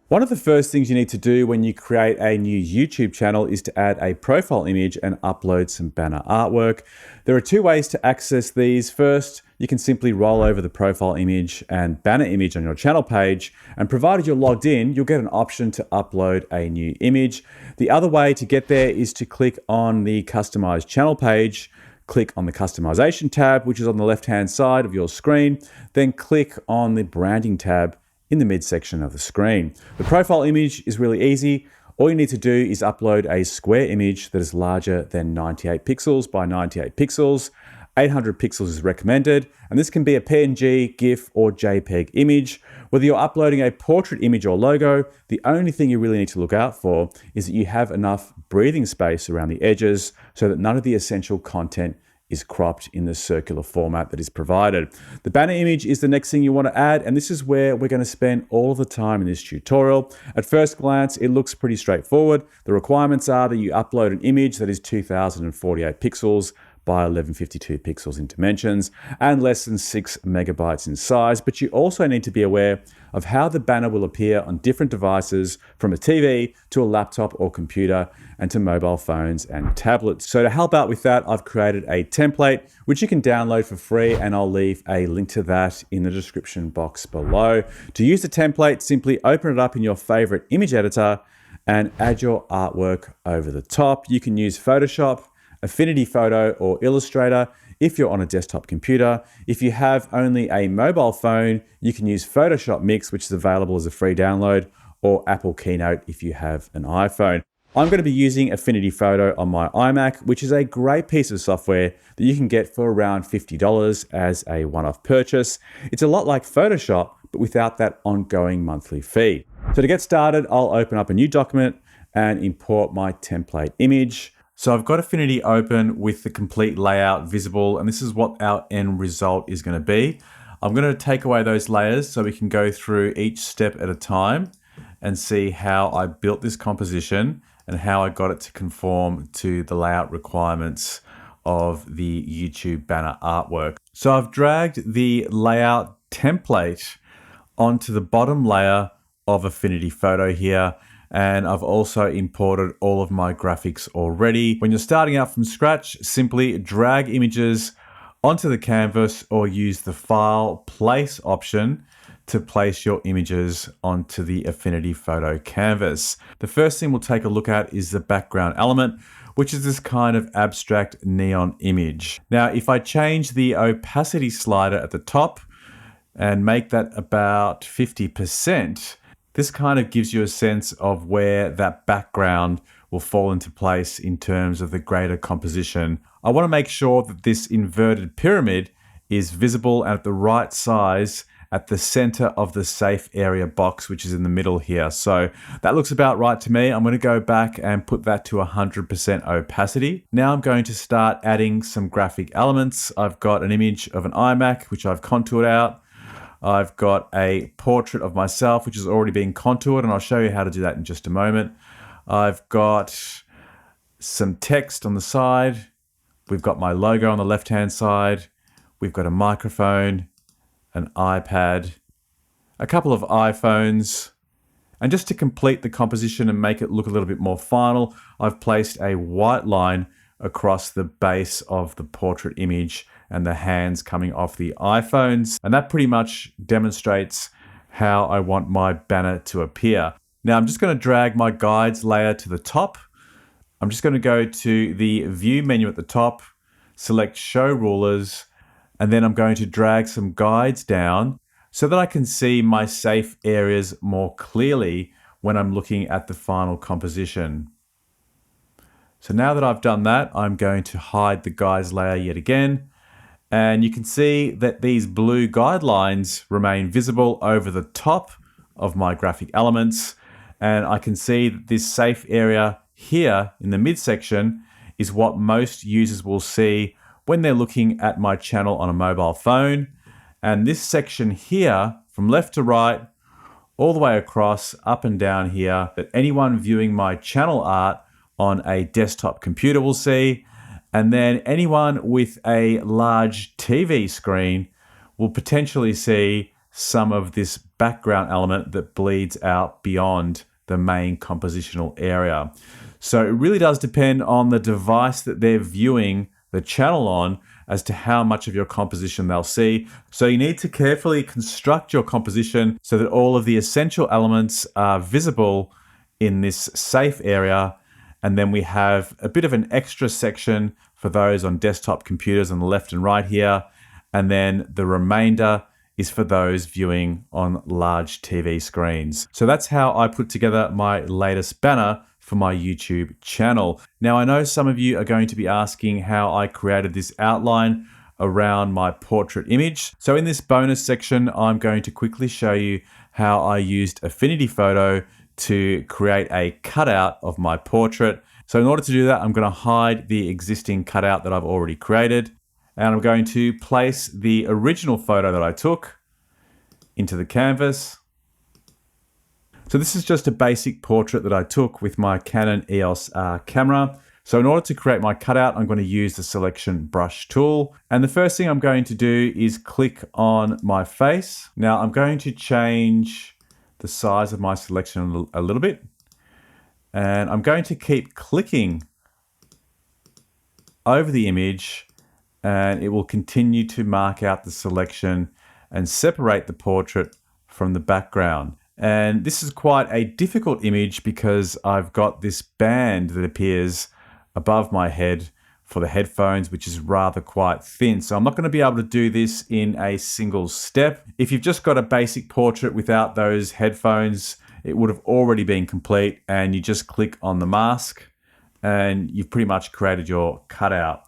One of the first things you need to do when you create a new YouTube channel is to add a profile image and upload some banner artwork. There are two ways to access these. First, you can simply roll over the profile image and banner image on your channel page, and provided you're logged in, you'll get an option to upload a new image. The other way to get there is to click on the Customize Channel page, click on the Customization tab, which is on the left-hand side of your screen, then click on the Branding tab in the midsection of the screen. The profile image is really easy. All you need to do is upload a square image that is larger than 98 pixels by 98 pixels. 800 pixels is recommended, and this can be a PNG, GIF, or JPEG image. Whether you're uploading a portrait image or logo, the only thing you really need to look out for is that you have enough breathing space around the edges so that none of the essential content is cropped in the circular format that is provided. The banner image is the next thing you want to add, and this is where we're going to spend all of the time in this tutorial. At first glance, it looks pretty straightforward. The requirements are that you upload an image that is 2048 pixels by 1152 pixels in dimensions and less than 6 megabytes in size, but you also need to be aware of how the banner will appear on different devices, from a TV to a laptop or computer and to mobile phones and tablets. So to help out with that, I've created a template which you can download for free, and I'll leave a link to that in the description box below. To use the template, simply open it up in your favorite image editor and add your artwork over the top. You can use Photoshop, Affinity Photo, or Illustrator if you're on a desktop computer. If you have only a mobile phone, you can use Photoshop Mix, which is available as a free download, or Apple Keynote if you have an iPhone. I'm going to be using Affinity Photo on my iMac, which is a great piece of software that you can get for around $50 as a one-off purchase. It's a lot like Photoshop, but without that ongoing monthly fee. So to get started, I'll open up a new document and import my template image. So I've got Affinity open with the complete layout visible, and this is what our end result is going to be. I'm going to take away those layers so we can go through each step at a time and see how I built this composition and how I got it to conform to the layout requirements of the YouTube banner artwork. So I've dragged the layout template onto the bottom layer of Affinity Photo here, and I've also imported all of my graphics already. When you're starting out from scratch, simply drag images onto the canvas or use the File Place option to place your images onto the Affinity Photo canvas. The first thing we'll take a look at is the background element, which is this kind of abstract neon image. Now, if I change the opacity slider at the top and make that about 50%, this kind of gives you a sense of where that background will fall into place in terms of the greater composition. I want to make sure that this inverted pyramid is visible and at the right size at the center of the safe area box, which is in the middle here. So that looks about right to me. I'm going to go back and put that to 100% opacity. Now I'm going to start adding some graphic elements. I've got an image of an iMac, which I've contoured out. I've got a portrait of myself, which has already been contoured, and I'll show you how to do that in just a moment. I've got some text on the side. We've got my logo on the left-hand side. We've got a microphone, an iPad, a couple of iPhones. And just to complete the composition and make it look a little bit more final, I've placed a white line across the base of the portrait image and the hands coming off the iPhones. And that pretty much demonstrates how I want my banner to appear. Now I'm just going to drag my guides layer to the top. I'm just going to go to the view menu at the top, select show rulers, and then I'm going to drag some guides down so that I can see my safe areas more clearly when I'm looking at the final composition. So now that I've done that, I'm going to hide the guides layer yet again. And you can see that these blue guidelines remain visible over the top of my graphic elements. And I can see that this safe area here in the midsection is what most users will see when they're looking at my channel on a mobile phone. And this section here, from left to right, all the way across, up and down here, that anyone viewing my channel art on a desktop computer will see. And then anyone with a large TV screen will potentially see some of this background element that bleeds out beyond the main compositional area. So it really does depend on the device that they're viewing the channel on as to how much of your composition they'll see. So you need to carefully construct your composition so that all of the essential elements are visible in this safe area. And then we have a bit of an extra section for those on desktop computers on the left and right here. And then the remainder is for those viewing on large TV screens. So that's how I put together my latest banner for my YouTube channel. Now, I know some of you are going to be asking how I created this outline around my portrait image. So in this bonus section, I'm going to quickly show you how I used Affinity Photo to create a cutout of my portrait. So in order to do that, I'm going to hide the existing cutout that I've already created. And I'm going to place the original photo that I took into the canvas. So this is just a basic portrait that I took with my Canon EOS R camera. So in order to create my cutout, I'm going to use the selection brush tool. And the first thing I'm going to do is click on my face. Now I'm going to change the size of my selection a little bit. And I'm going to keep clicking over the image, and it will continue to mark out the selection and separate the portrait from the background. And this is quite a difficult image because I've got this band that appears above my head for the headphones, which is rather quite thin. So I'm not going to be able to do this in a single step. If you've just got a basic portrait without those headphones, it would have already been complete, and you just click on the mask and you've pretty much created your cutout.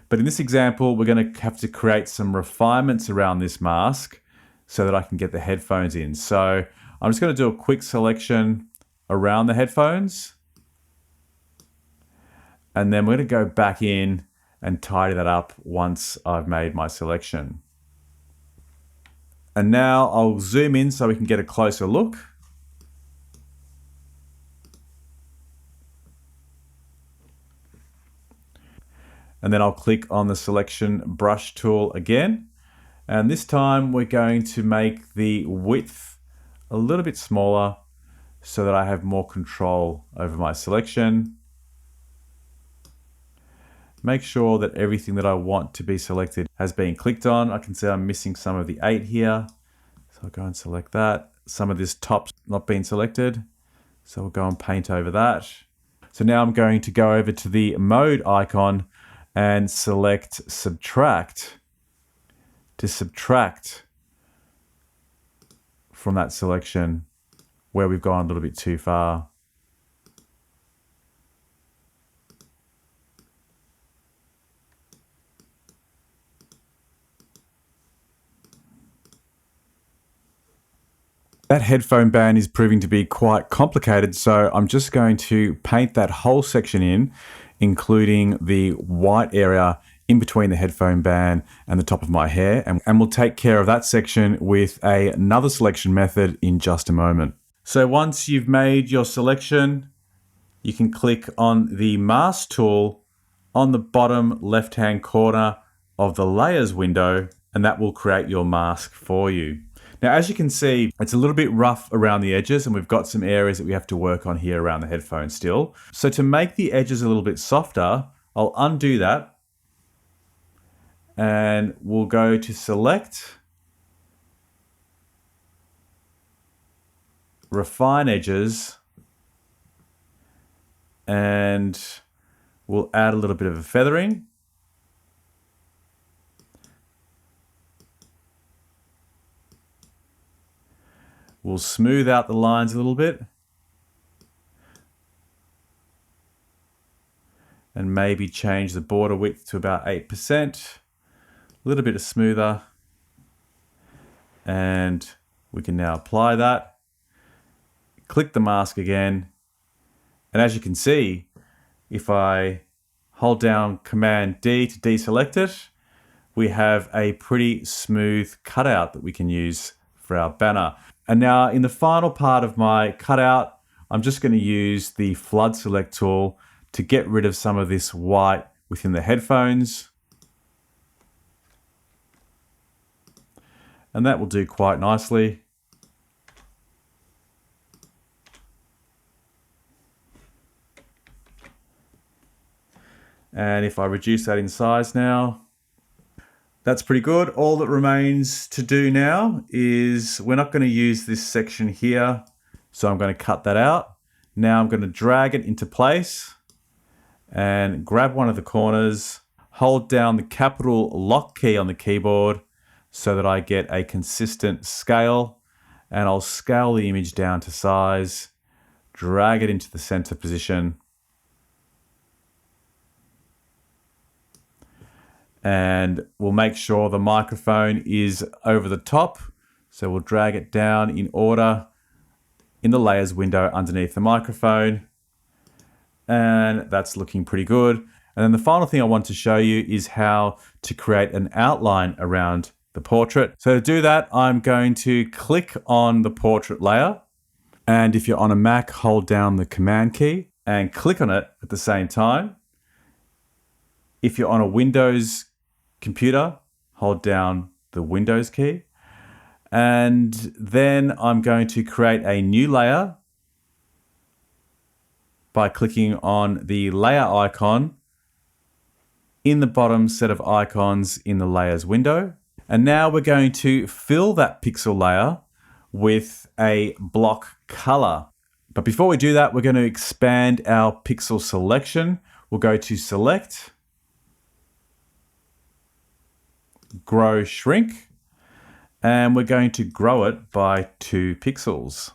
But in this example, we're going to have to create some refinements around this mask so that I can get the headphones in. So I'm just going to do a quick selection around the headphones. And then we're going to go back in and tidy that up once I've made my selection. And now I'll zoom in so we can get a closer look. And then I'll click on the selection brush tool again. And this time we're going to make the width a little bit smaller so that I have more control over my selection. Make sure that everything that I want to be selected has been clicked on. I can see I'm missing some of the 8 here. So I'll go and select that. Some of this top's not been selected. So we'll go and paint over that. So now I'm going to go over to the mode icon and select subtract to subtract from that selection where we've gone a little bit too far. That headphone band is proving to be quite complicated, so I'm just going to paint that whole section in, including the white area in between the headphone band and the top of my hair. And we'll take care of that section with another selection method in just a moment. So once you've made your selection, you can click on the mask tool on the bottom left-hand corner of the layers window, and that will create your mask for you. Now, as you can see, it's a little bit rough around the edges, and we've got some areas that we have to work on here around the headphone still. So to make the edges a little bit softer, I'll undo that. And we'll go to select, refine edges, and we'll add a little bit of a feathering. We'll smooth out the lines a little bit. And maybe change the border width to about 8%. A little bit of smoother, and we can now apply that. Click the mask again, and as you can see, if I hold down Command D to deselect it, we have a pretty smooth cutout that we can use for our banner. And now in the final part of my cutout, I'm just going to use the flood select tool to get rid of some of this white within the headphones. And that will do quite nicely. And if I reduce that in size now, that's pretty good. All that remains to do now is we're not going to use this section here. So I'm going to cut that out. Now I'm going to drag it into place and grab one of the corners, hold down the capital lock key on the keyboard so that I get a consistent scale, and I'll scale the image down to size, drag it into the center position, and we'll make sure the microphone is over the top. So we'll drag it down in order in the layers window underneath the microphone. And that's looking pretty good. And then the final thing I want to show you is how to create an outline around the portrait. So to do that, I'm going to click on the portrait layer. And if you're on a Mac, hold down the Command key and click on it at the same time. If you're on a Windows computer, hold down the Windows key. And then I'm going to create a new layer by clicking on the layer icon in the bottom set of icons in the layers window. And now we're going to fill that pixel layer with a block color. But before we do that, we're going to expand our pixel selection. We'll go to Select, Grow, Shrink, and we're going to grow it by 2 pixels.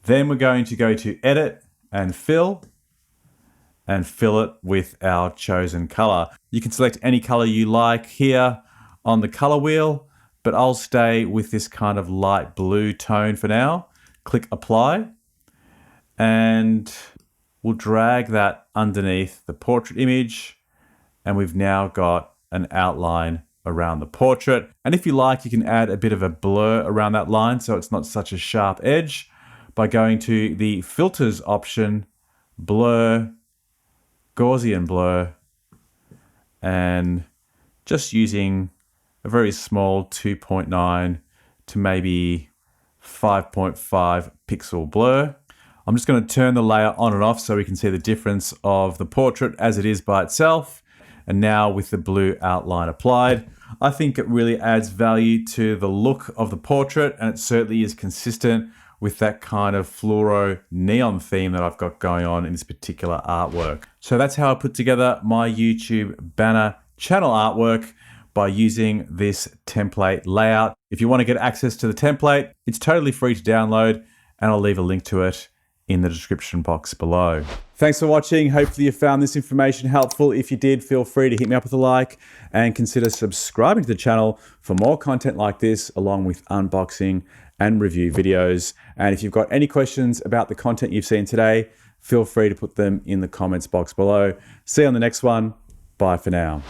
Then we're going to go to Edit and fill it with our chosen color. You can select any color you like here on the color wheel, but I'll stay with this kind of light blue tone for now. Click Apply, and we'll drag that underneath the portrait image, and we've now got an outline around the portrait. And if you like, you can add a bit of a blur around that line so it's not such a sharp edge by going to the Filters option, Blur, Gaussian Blur, and just using a very small 2.9 to maybe 5.5 pixel blur. I'm just going to turn the layer on and off so we can see the difference of the portrait as it is by itself. And now with the blue outline applied, I think it really adds value to the look of the portrait, and it certainly is consistent with that kind of fluoro neon theme that I've got going on in this particular artwork. So that's how I put together my YouTube banner channel artwork by using this template layout. If you want to get access to the template, it's totally free to download, and I'll leave a link to it in the description box below. Thanks for watching. Hopefully you found this information helpful. If you did, feel free to hit me up with a like and consider subscribing to the channel for more content like this, along with unboxing and review videos. And if you've got any questions about the content you've seen today, feel free to put them in the comments box below. See you on the next one. Bye for now.